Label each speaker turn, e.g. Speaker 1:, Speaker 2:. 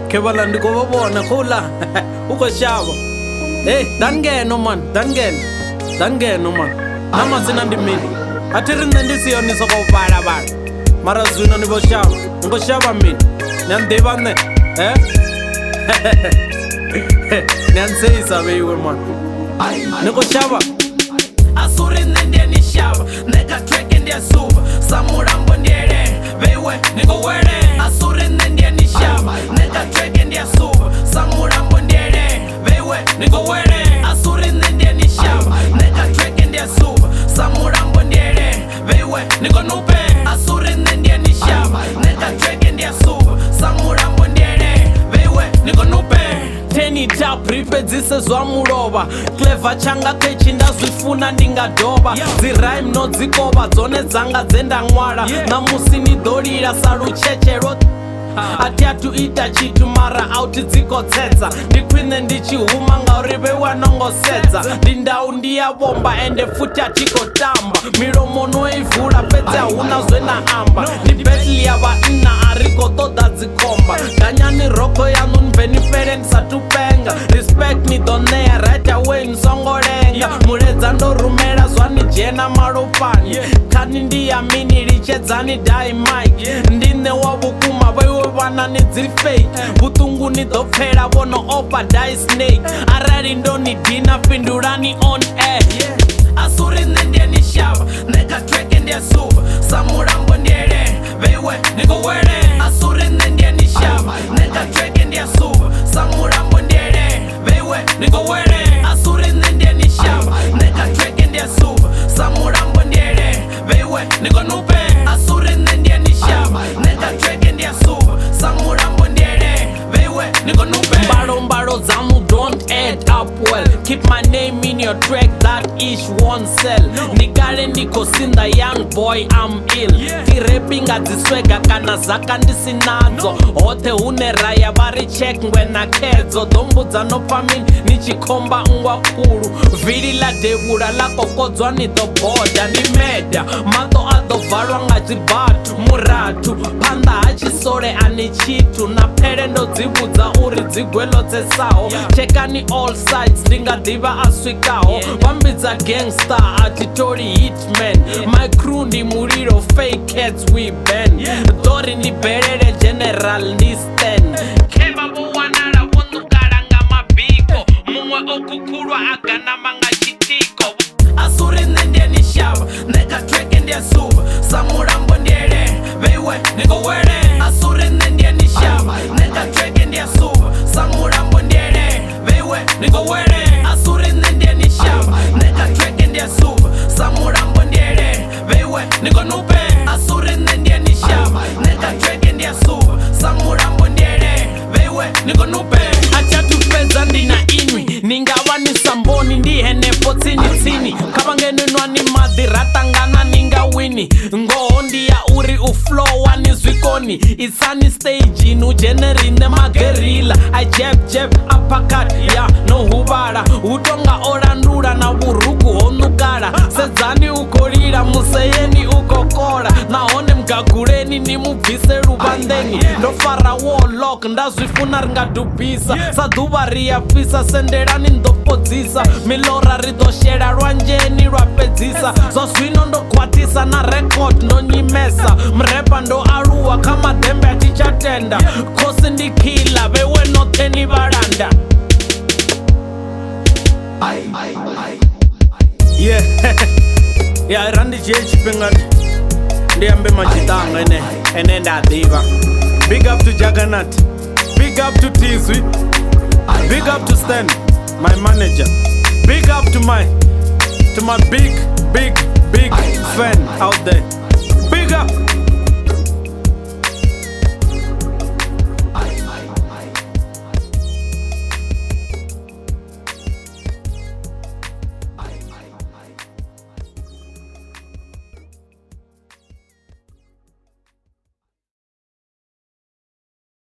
Speaker 1: Kevala ndiko vavona kula uko xava. Hey, dangeno man, dangeno man. Nama zina ndi mini. Atiri nne ndi siyoni soko vala vala. Mara zwino ni vo xava, ni vo xava mini. Ni andiva nne, ni anseyisa veiwe man. Ni ko xava.
Speaker 2: Asuri nne ndiye ni xava, neka track ndiye suva, samurambo ndiyele, veiwe niko wele. Asuri nne ndiye ni xava, neka track ndiye suva, samurambo ndiyele, veiwe niko wele. Asuri nne ndiye ni xava, neka track ndiye suva, samurambo ndiyele, veiwe niko nupe. Asuri nne ndiye ni xava, neka track ndiye suva, samurambo ndiyele, veiwe niko nupe.
Speaker 1: Teni tap ripedzise zwa mulova Clever changa kechi ndazwifuna ndingadova Dzirime no dzikova dzone dzanga dzenda nwala Namusi ni dolira saluchechero Ati atuita chitu mara auti dziko tsetsa Ndikwine ndichihuma ngauri veiwa nongosedza Ndindau ndiyavomba ende futi atiko tamba Milomo noivula pedze hauna zwena amba Ndi betli ya vaina ariko toda dzikomba Danyani roko yanu nvenipele ndisatupenga Respect ni donea right away nsongolenga Muledza ndo rumela zwani jena malopani Kani ndiyamini lichedzani dai mic Ndine wavukuma veiwe vana ni dzifake Vutungu ni dopfela vono opa die snake Arali ndo ni dina pindulani on air
Speaker 2: Asuri nne ndiye ni xava, neka track ndiye suva, samurambo ndiyele, veiwe niko wele. Asuri nne ndiye ni xava, neka track ndiye suva, samurambo ndiyele, veiwe niko wele. Asuri nne ndiye ni xava, neka track ndiye suva, samurambo ndiyele, veiwe niko nupe. Asuri nne ndiye ni xava, neka track ndiye suva, samurambo ndiyele, veiwe niko nupe.
Speaker 1: Mbalo zamu don't add up well Keep my name in your track, that ish won't sell Nigale niko sinda young boy I'm ill Tirepinga dziswega kana zaka ndisinadzo Hote hune raya vari check ngwena kedzo Dombudza no pamini nichikomba ngwa kulu Vili la devula la kokodzwa ni do boda Ni meda, mato adovalwa nga dzibatu Muratu, panda hachisole ani chitu Na pele ndo dzibudza uri dzigwelodzesaho Chekani all sides, ndinga diva aswikaho Vambidza gangster, atitori hitman My crew ndi muriro, fake heads we bend Dori ndi berere, general ndi stand Keva buwanala, vondugala nga mabiko Mumwe okukulwa, agana manga chitiko
Speaker 2: Asuri nne ndiye ni xava, neka track ndiye suva, samurambo ndiyele, veiwe niko wele. Asuri nne ndiye ni xava, neka track ndiye suva, samurambo ndiyele, veiwe niko wele. Asuri nne ndiye ni xava, neka track ndiye suva, samurambo ndiyele, veiwe niko nupe. Asuri nne ndiye ni xava, neka track ndiye suva, samurambo ndiyele, veiwe niko nupe.
Speaker 1: Achatupedza ndina inwi ningawa ni samboni ndihenepo tsini kavangenenwa ni madhi ratangana ninga wini ngoho ndiya uri uflowa ni zwikoni isani stage nujenerine magerila I jab apakat ya no huvala utonga olandula na vuruku honukala sedzani ukolila museyeni ukokola nahone mgaguleni nimubvise luvandeni ndofara warlock ndazwifuna ringadubhisa saduva riyafisa sendelani ndopodzisa milora ridoshela lwanjeni lwapedzisa zwazwino ndokwatisa na record ndonyimesa mrepa ndo aluwa kamadembe atichatenda khosi ndikhila vewe notheni valanda yeah randi chipengati ndiyambe machitanga ene ndadiva big up to Juggernaut, big up to Tizwi, big up to Stan, my manager, big up to my big fan out there, big up.